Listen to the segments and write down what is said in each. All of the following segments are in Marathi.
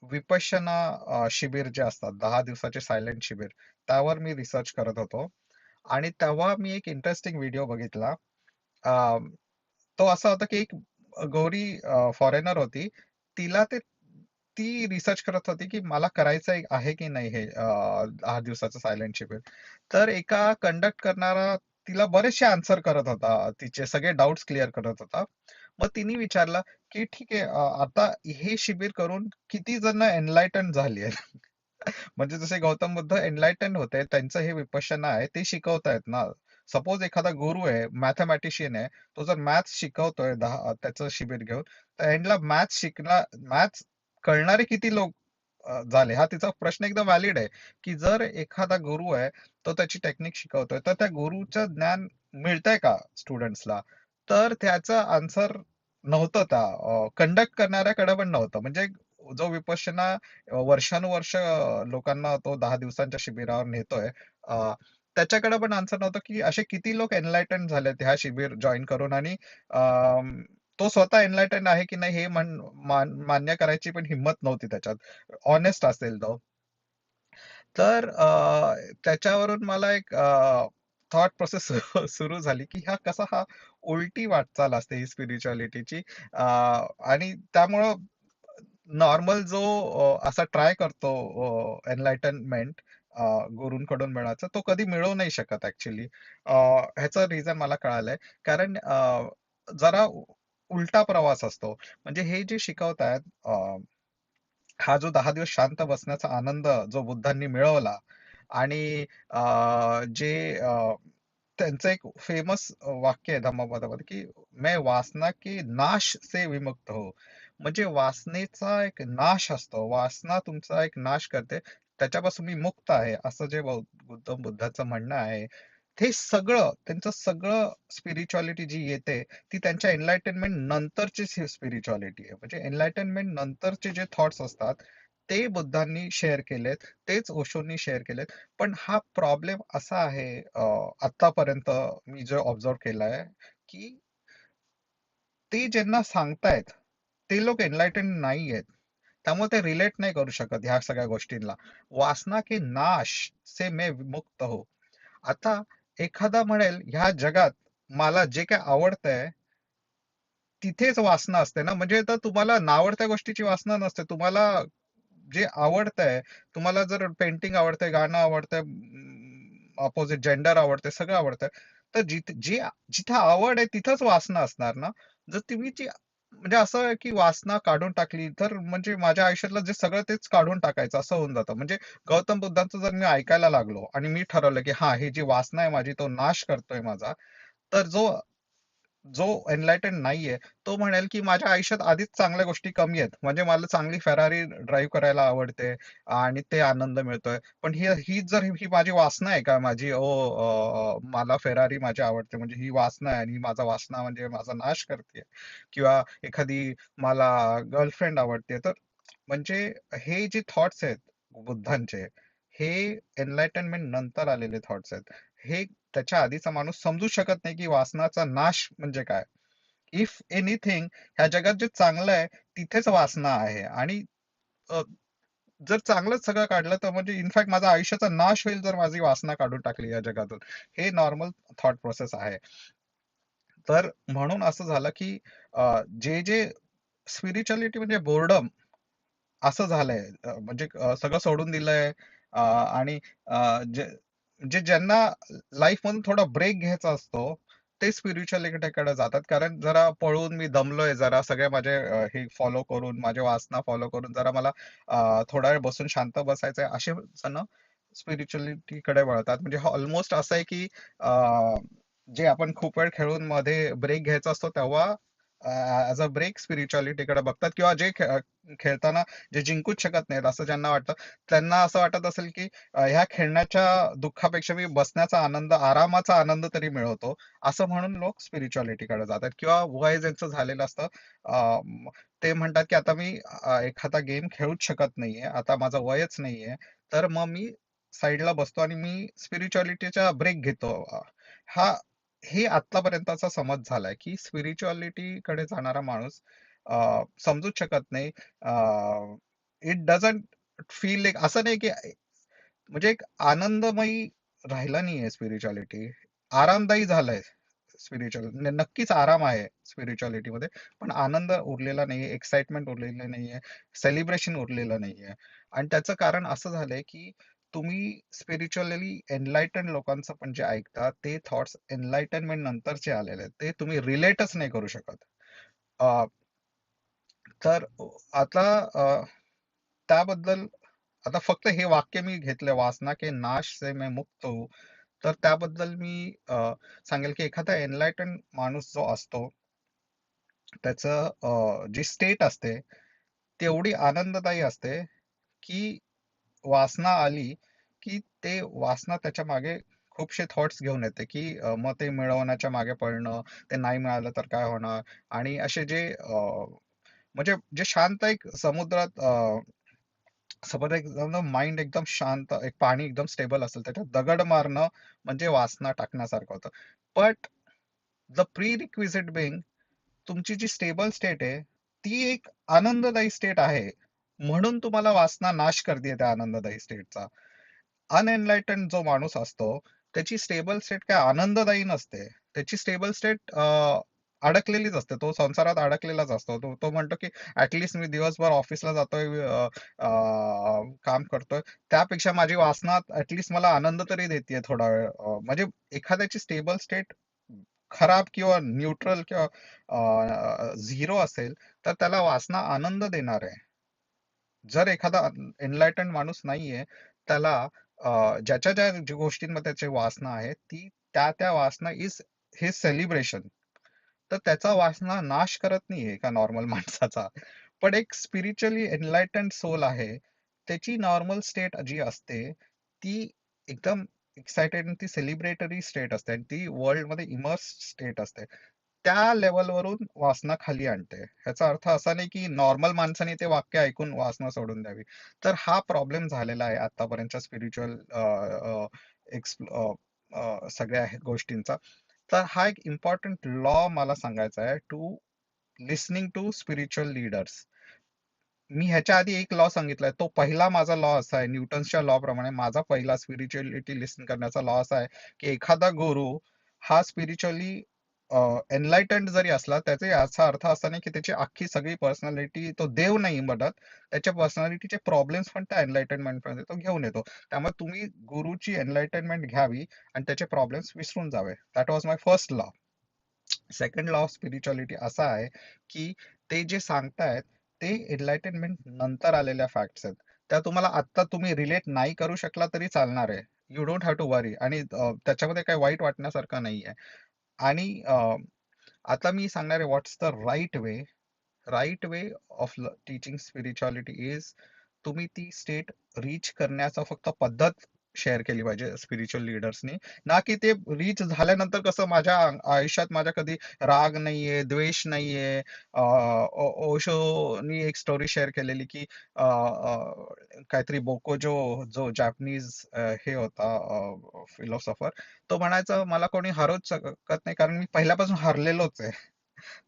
विपश्यना शिबिर जे असतात 10 दिवसाचे सायलेंट शिबिर, त्यावर मी रिसर्च करत होतो आणि तेव्हा मी एक इंटरेस्टिंग व्हिडिओ बघितला. अ, तो असा होता की एक गौरी फॉरेनर होती. तिला ते ती रिसर्च करत होती की मला करायचं आहे की नाही हे 10 दिवसाचं सायलेंट शिबिर. तर एका कंडक्ट करणारा तिला बरेचसे आन्सर करत होता. तिचे सगळे डाउट्स क्लिअर करत होता. मग तिने विचारलं की ठीक आहे, आता हे शिबिर करून किती जण एनलायटन झाली आहे? म्हणजे जसे गौतम बुद्ध एनलायटन होते, त्यांचं हे विपश्यना आहे, ते शिकवतायत ना. सपोज एखादा गुरु आहे, मॅथमॅटिशियन आहे, तो जर मॅथ्स शिकवतोय त्याचं शिबिर घेऊन, तर एंडला मॅथ्स कळणारे किती लोक झाले? हा तिचा प्रश्न एकदम व्हॅलिड आहे, की जर एखादा गुरु आहे, तो त्याची टेक्निक शिकवतोय, तर त्या गुरुचं ज्ञान मिळतंय का स्टुडंट्सला? तर त्याचं आन्सर नव्हतं त्या कंडक्ट करणाऱ्याकडे पण नव्हतं. म्हणजे जो विपश्यना वर्षानुवर्ष लोकांना तो 10 दिवसांच्या शिबिरावर नेतोय, त्याच्याकडे पण आन्सर नव्हतं की असे किती लोक एनलायटन झालेत ह्या शिबिर जॉईन करून, आणि तो स्वतः एनलायटन आहे की नाही हे मान्य करायची पण हिंमत नव्हती त्याच्यात, ऑनेस्ट असेल तो. तर त्याच्यावरून मला एक थॉट प्रोसेस सुरू झाली की हा उलटी वाटचाल असते ही स्पिरिच्युअलिटीची. आणि त्यामुळं नॉर्मल जो असा ट्राय करतो एनलाइटनमेंट गुरूंकडून मिळवायचं, तो कधी मिळवू नाही शकत ऍक्च्युली. ह्याचं रिझन मला कळालंय. कारण जरा उलटा प्रवास असतो. म्हणजे हे जे शिकवतायत, हा जो 10 दिवस शांत बसण्याचा आनंद जो बुद्धांनी मिळवला, आणि जे त्यांचं एक फेमस वाक्य आहे धम्मपदामध्ये की मैं वासना के नाश से विमुक्त हो. म्हणजे वासनेचा एक नाश असतो, वासना तुमचा एक नाश करते, त्याच्यापासून मी मुक्त आहे, असं जे गौतम बुद्धाचं म्हणणं आहे. ते सगळं त्यांचं सगळं स्पिरिच्युअलिटी जी येते, ती त्यांच्या एनलायटनमेंट नंतरची स्पिरिच्युअलिटी आहे. म्हणजे एनलायटनमेंट नंतरचे जे थॉट्स असतात, ते बुद्धांनी शेअर केलेत, तेच ओशोंनी शेअर केलेत. पण हा प्रॉब्लेम असा आहे, आतापर्यंत मी जे ऑब्झर्व केलाय, की ते ज्यांना सांगतायत, ते लोक एनलायटन नाही आहेत. त्यामुळे ते रिलेट नाही करू शकत ह्या सगळ्या गोष्टींना. वासना के नाश से मैं मुक्त हो. आता एखादा म्हणेल ह्या जगात मला जे काय आवडतंय तिथेच वासना असते ना. म्हणजे तर तुम्हाला नावडत्या गोष्टीची वासना नसते. तुम्हाला जे आवडतंय, तुम्हाला जर पेंटिंग आवडतंय, गाणं आवडतंय, अपोजिट जेंडर आवडतंय, सगळं आवडतंय, तर जिथं आवड आहे तिथंच वासना असणार ना. जर तुम्ही म्हणजे असं आहे की वासना काढून टाकली, तर म्हणजे माझ्या आयुष्यातलं जे सगळं तेच काढून टाकायचं असं होऊन जातं. म्हणजे गौतम बुद्धांचं जर मी ऐकायला लागलो आणि मी ठरवलं की हा, ही जी वासना आहे माझी, तो नाश करतोय माझा, तर जो जो एनलायटन नाहीये, तो म्हणेल की माझ्या आयुष्यात आधीच चांगल्या गोष्टी कमी आहेत. म्हणजे मला चांगली फेरारी ड्राईव्ह करायला आवडते आणि ते आनंद मिळतोय. पण ही माझी वासना आहे का माझी, मला फेरारी माझी आवडते म्हणजे ही वासना आहे, आणि ही माझा वासना म्हणजे माझा नाश करते. किंवा एखादी मला गर्लफ्रेंड आवडते, तर म्हणजे हे जे थॉट्स आहेत बुद्धांचे, हे एनलायटनमेंट नंतर आलेले थॉट्स आहेत. हे त्याच्या आधीचा माणूस समजू शकत नाही की वासनाचा नाश म्हणजे काय. इफ एनिथिंग, ह्या जगात जे चांगलं आहे तिथेच वासना आहे. आणि अ, जर चांगलंच सगळं काढलं तर म्हणजे इनफॅक्ट माझा आयुष्याचा नाश होईल जर माझी वासना काढून टाकली या जगातून. हे नॉर्मल थॉट प्रोसेस आहे. तर म्हणून असं झालं की जे जे स्पिरिच्युअलिटी म्हणजे बोर्डम असं झालंय, म्हणजे सगळं सोडून दिलंय. आणि जे जे ज्यांना लाईफ मधून थोडा ब्रेक घ्यायचा असतो, ते स्पिरिच्युअलिटीकडे जातात. कारण जरा पळून मी दमलोय, जरा सगळे माझे हे फॉलो करून, माझे वासना फॉलो करून जरा मला थोडा वेळ बसून शांत बसायचंय, असे जण स्पिरिच्युअलिटीकडे वळतात. म्हणजे ऑलमोस्ट असं आहे की जे आपण खूप वेळ खेळून मध्ये ब्रेक घ्यायचा असतो, तेव्हा ऍज अ ब्रेक स्पिरिच्युअलिटीकडे बघतात. किंवा जे खेळताना जे जिंकूच शकत नाहीत असं ज्यांना वाटतं, त्यांना असं वाटत असेल की ह्या खेळण्याच्या दुःखापेक्षा मी बसण्याचा आनंद, आरामाचा आनंद तरी मिळवतो, असं म्हणून लोक स्पिरिच्युअलिटीकडे जातात. किंवा वय ज्यांचं झालेलं असतं, ते म्हणतात की आता मी एखादा गेम खेळूच शकत नाहीये, आता माझं वयच नाहीये, तर मग मी साईडला बसतो आणि मी स्पिरिच्युअलिटीचा ब्रेक घेतो. हा हे आतापर्यंतचा समज झालाय की स्पिरिच्युअलिटी कडे जाणारा माणूस समजूच शकत नाही इट डझंट फील लाइक, असं नाही की म्हणजे एक आनंदमयी राहिला नाहीये स्पिरिच्युअलिटी. आरामदायी झालंय स्पिरिच्युअल. नक्कीच आराम आहे स्पिरिच्युअलिटीमध्ये, पण आनंद उरलेला नाहीये, एक्साइटमेंट उरलेलं नाहीये, सेलिब्रेशन उरलेलं नाहीये. आणि त्याचं कारण असं झालंय, की तुम्ही स्पिरिच्युअली एनलाइटन्ड लोकांचं पण जे ऐकता, ते थॉट्स एनलाइटनमेंट नंतरचे आलेले आहेत. ते तुम्ही रिलेटच नाही करू शकत. अ, तर आता त्याबद्दल आता फक्त हे वाक्य मी घेतलं, वासना के नाश से मैं मुक्त हूँ. तर त्याबद्दल मी सांगेल की एखादा एनलायटन माणूस जो असतो, त्याचं जी स्टेट असते तेवढी आनंददायी असते, की वासना आली की ते वासना त्याच्या मागे खूपशे थॉट्स घेऊन येते, की मग ते मिळवण्याच्या मागे पळणं, ते नाही मिळालं तर काय होणार, आणि असे जे म्हणजे जे शांत एक समुद्रात समोर एकदम माइंड एकदम शांत, एक पाणी एकदम स्टेबल असेल, त्याच्यात दगड मारणं म्हणजे वासना टाकण्यासारखं होतं. But the prerequisite being, तुमची जी स्टेबल स्टेट आहे, ती एक आनंददायी स्टेट आहे. म्हणून तुम्हाला वासना नाश करते त्या आनंददायी स्टेटचा. अनएनलाइटन्ड जो माणूस असतो, त्याची स्टेबल स्टेट काय आनंददायी नसते. त्याची स्टेबल स्टेट अडकलेलीच असते. तो संसारात अडकलेलाच असतो. तो तो म्हणतो की ऍटलीस्ट मी दिवसभर ऑफिसला जातोय, काम करतोय. त्यापेक्षा माझी वासना ऍटलीस्ट मला आनंद तरी देतेय थोडा वेळ. म्हणजे एखाद्याची स्टेबल स्टेट खराब किंवा न्यूट्रल किंवा झिरो असेल, तर त्याला वासना आनंद देणार आहे. जर एखादा एनलायटन्ड माणूस नाहीये, त्याला ज्याच्या ज्या गोष्टींमध्ये त्याची वासना आहे, ती त्या त्या वासना इज हिज सेलिब्रेशन. तर त्याचा वासना नाश करत नाहीये एका नॉर्मल माणसाचा. पण एक स्पिरिच्युअली एनलायटन्ड सोल आहे, त्याची नॉर्मल स्टेट जी असते, ती एकदम एक्साइटेड आणि ती सेलिब्रेटरी स्टेट असते आणि ती वर्ल्ड मध्ये इमर्स स्टेट असते. त्या लेवलवरून वासना खाली आणते. ह्याचा अर्थ असा नाही की नॉर्मल माणसाने ते वाक्य ऐकून वासना सोडून द्यावी. तर हा प्रॉब्लेम झालेला आहे आतापर्यंतच्या स्पिरिच्युअल सगळ्या गोष्टींचा. तर हा एक इम्पॉर्टंट लॉ मला सांगायचा आहे, to listening to spiritual leaders. मी ह्याच्या आधी एक लॉ सांगितलाय, तो पहिला माझा लॉ असा आहे, न्यूटन्सच्या लॉ प्रमाणे माझा पहिला स्पिरिच्युअलिटी लिसन करण्याचा लॉ असा आहे, की एखादा गुरु हा स्पिरिच्युअली एनलाइटन्ड जरी असला, त्याचा याचा अर्थ असा नाही की त्याची अख्खी सगळी पर्सनॅलिटी तो देव नाही बनत. त्याच्या पर्सनॅलिटीचे प्रॉब्लेम्स पण त्या एनलाइटनमेंट मध्ये तो घेऊन येतो. त्यामुळे तुम्ही गुरुची एनलाइटनमेंट घ्यावी आणि त्याचे प्रॉब्लेम्स विसरून जावे. That was my first law. Second law of spirituality असा आहे, की ते जे सांगतायत ते एनलाइटनमेंट नंतर आलेल्या फॅक्ट्स आहेत. त्या तुम्हाला आत्ता तुम्ही रिलेट नाही करू शकला तरी चालणार आहे. यू डोंट हॅव टू वरी. आणि त्याच्यामध्ये काही वाईट वाटण्यासारखं नाहीये. आणि आता मी सांगणार आहे what's the right way. Right way of teaching spirituality is, तुम्ही ती स्टेट रीच करण्याचा फक्त पद्धत शेअर केली पाहिजे स्पिरिच्युअल लीडर्सनी. ना की ते रीच झाल्यानंतर कसं माझ्या आयुष्यात माझ्या कधी राग नाहीये, द्वेष नाहीये. ओशोनी एक स्टोरी शेअर केलेली की काहीतरी बोकोजो, जो जॅपनीज हे होता फिलॉसॉफर, तो म्हणायचा मला कोणी हरवूच शकत नाही कारण मी पहिल्यापासून हरलेलोच आहे.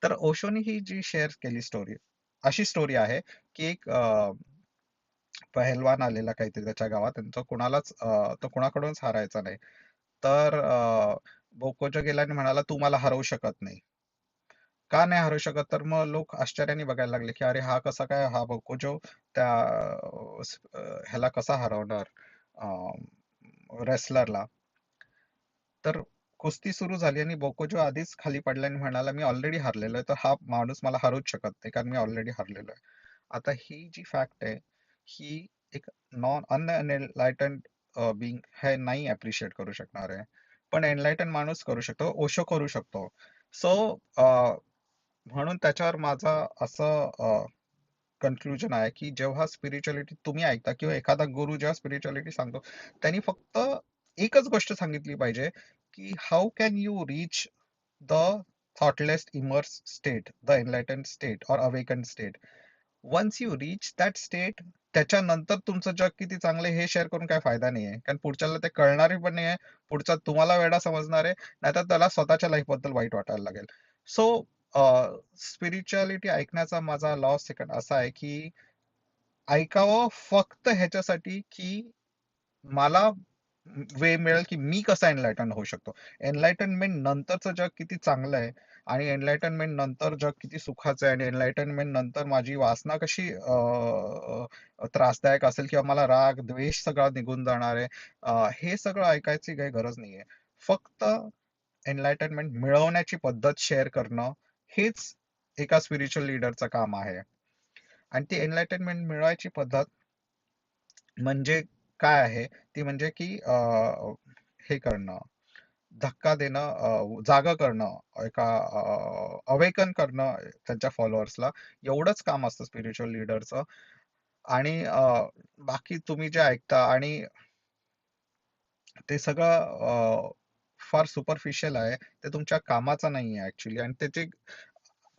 तर ओशोनी ही जी शेअर केली स्टोरी, अशी स्टोरी आहे की एक पहलवान आलेला काहीतरी त्याच्या गावात आणि तो कुणाकडूनच हारायचा नाही. तर बोकोजो गेला आणि म्हणाला, तू मला हरवू शकत नाही. का नाही हरवू शकत? तर मग लोक आश्चर्याने बघायला लागले की अरे हा कसा काय, हा बोकोजो त्या ह्याला कसा हरवणार, रेसलरला. तर कुस्ती सुरू झाली आणि बोकोजो आधीच खाली पडला आणि म्हणाला, मी ऑलरेडी हरलेलो आहे, तर हा माणूस मला हरवूच शकत नाही कारण मी ऑलरेडी हरलेलो आहे. आता ही जी फॅक्ट आहे, ही एक नॉन अनएनलाइटन्ड बिंग हे नाही अप्रिशिएट करू शकणार आहे. पण एनलाइटन माणूस करू शकतो, ओशो करू शकतो. सो म्हणून त्याच्यावर माझा असं कन्क्लुजन आहे की जेव्हा स्पिरिच्युअलिटी तुम्ही ऐकता किंवा एखादा गुरु जेव्हा स्पिरिच्युअलिटी सांगतो, त्यांनी फक्त एकच गोष्ट सांगितली पाहिजे, की how can you reach the thoughtless immerse state, the enlighten state और awaken state. Once you reach that state, त्याच्यानंतर तुमचं जग किती चांगलं आहे हे शेअर करून काय फायदा नाहीये. कारण पुढच्याला ते कळणारे पण नाहीये. पुढचा तुम्हाला वेडा समजणार आहे, नाहीतर त्याला स्वतःच्या लाईफ बद्दल वाईट वाटायला लागेल. सो स्पिरिच्युअलिटी ऐकण्याचा माझा लॉ सेकंड असा आहे की ऐकावं फक्त ह्याच्यासाठी की मला वे मिळेल की मी कसा एनलायटन होऊ शकतो. एनलायटनमेंट नंतरचं जग किती चांगलं आहे आणि एनलायटनमेंट नंतर जग किती सुखाचं आहे आणि एनलायटनमेंट नंतर माझी वासना कशी त्रासदायक असेल किंवा मला राग, द्वेष सगळा निघून जाणार आहे. हे सगळं ऐकायची काही गरज नाहीये. फक्त एनलायटनमेंट मिळवण्याची पद्धत शेअर करणं हेच एका स्पिरिच्युअल लीडरचं काम आहे. आणि ती एनलायटनमेंट मिळवायची पद्धत म्हणजे काय आहे? ती म्हणजे की हे करणं, धक्का देणं, जागं करणं, एका अवेकन करणं त्यांच्या फॉलोअर्सला, एवढंच काम असतं स्पिरिच्युअल लीडरचं. आणि बाकी तुम्ही जे ऐकता आणि ते सगळं फार सुपरफिशियल आहे. ते तुमच्या कामाचं नाहीये ऍक्च्युली. आणि त्याचे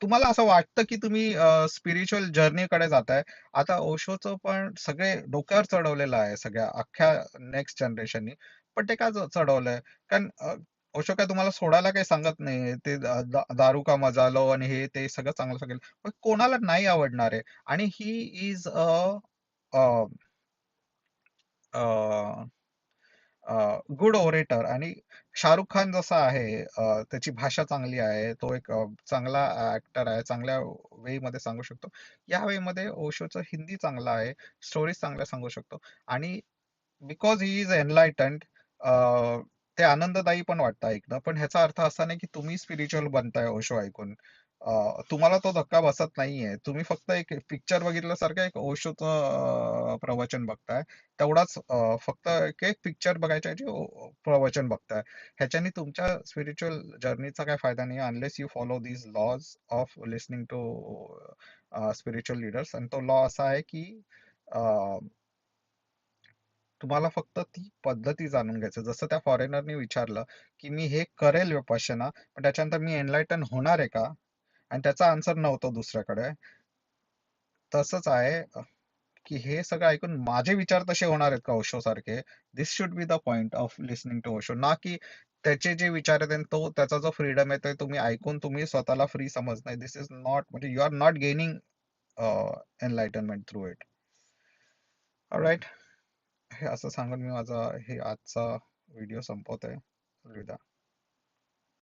तुम्हाला असं वाटतं की तुम्ही स्पिरिच्युअल जर्नीकडे जाताय. आता ओशोचं पण सगळे डोक्यावर चढवलेलं आहे सगळ्या अख्ख्या नेक्स्ट जनरेशननी. पण ते का चढवलंय? कारण ओशो काय तुम्हाला सोडायला काही सांगत नाही. ते दारू का मजा लो आणि हे ते सगळं चांगलं सांगेल. पण कोणाला नाही आवडणार आहे? आणि he is a good orator. आणि शाहरुख खान जसा आहे, त्याची भाषा चांगली आहे, तो एक चांगला ऍक्टर आहे, चांगल्या वे मध्ये सांगू शकतो. या वे मध्ये ओशोचं हिंदी चांगलं आहे, स्टोरीज चांगल्या सांगू शकतो. आणि बिकॉज ही इज एनलायटन्ड, ते आनंददायी पण वाटतं ऐकणं. पण ह्याचा अर्थ असा नाही की तुम्ही स्पिरिच्युअल बनताय ओशो ऐकून. तुम्हाला तो धक्का बसत नाहीये. तुम्ही फक्त एक पिक्चर बघितल्यासारखं एक ओशोचं प्रवचन बघताय. तेवढाच फक्त एक पिक्चर बघायच्या ऐवजी प्रवचन बघताय. ह्याच्याने तुमच्या स्पिरिच्युअल जर्नीचा काय फायदा नाही, unless you follow these laws of listening to spiritual leaders. आणि तो लॉ असा आहे की तुम्हाला फक्त ती पद्धती जाणून घ्यायचं. जसं त्या फॉरेनरने विचारलं की मी हे करेल विपश्यना, पण त्याच्यानंतर मी एनलायटन होणार आहे का? आणि त्याचा आन्सर नव्हतो दुसऱ्याकडे. तसंच आहे की हे सगळं ऐकून माझे विचार तसे होणार आहेत का ओशो सारखे? This should be the point of listening to Osho. ना की त्याचे जे विचार आहेत आणि तो त्याचा जो फ्रीडम आहे ते तुम्ही ऐकून तुम्ही स्वतःला फ्री समजणं. दिस इज नॉट, म्हणजे you are not gaining enlightenment through it. Alright. हे असं सांगून मी माझा हे आजचा व्हिडिओ संपवतोय. अलविदा.